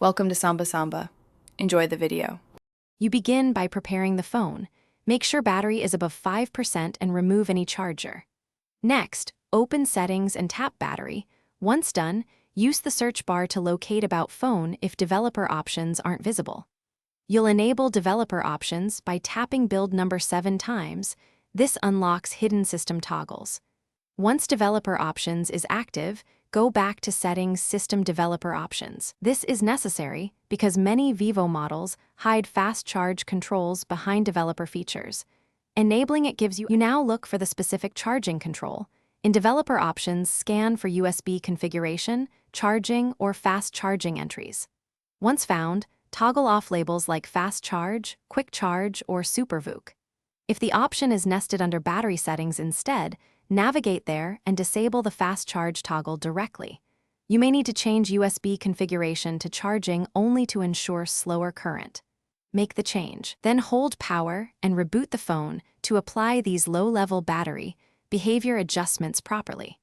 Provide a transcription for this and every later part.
Welcome to Samba Samba. Enjoy the video. You begin by preparing the phone. Make sure battery is above 5% and remove any charger. Next, open Settings and tap Battery. Once done, use the search bar to locate About Phone if developer options aren't visible. You'll enable developer options by tapping build number 7 times. This unlocks hidden system toggles. Once developer options is active, go back to Settings System Developer Options. This is necessary because many Vivo models hide fast charge controls behind developer features. Enabling it gives you now look for the specific charging control. In developer options, scan for USB configuration, charging, or fast charging entries. Once found, toggle off labels like Fast Charge, Quick Charge, or Super VOOC. If the option is nested under battery settings instead, navigate there and disable the fast charge toggle directly. You may need to change USB configuration to charging only to ensure slower current. Make the change. Then hold power and reboot the phone to apply these low-level battery behavior adjustments properly.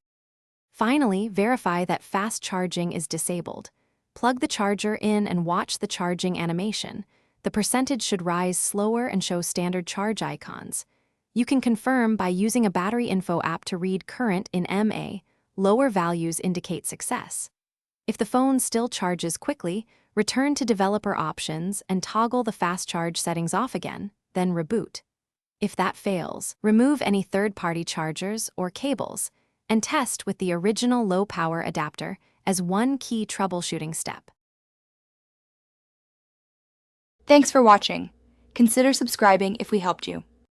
Finally, verify that fast charging is disabled. Plug the charger in and watch the charging animation. The percentage should rise slower and show standard charge icons. You can confirm by using a battery info app to read current in mAh. Lower values indicate success. If the phone still charges quickly, return to developer options and toggle the fast charge settings off again, then reboot. If that fails, remove any third-party chargers or cables and test with the original low-power adapter as one key troubleshooting step. Thanks for watching. Consider subscribing if we helped you.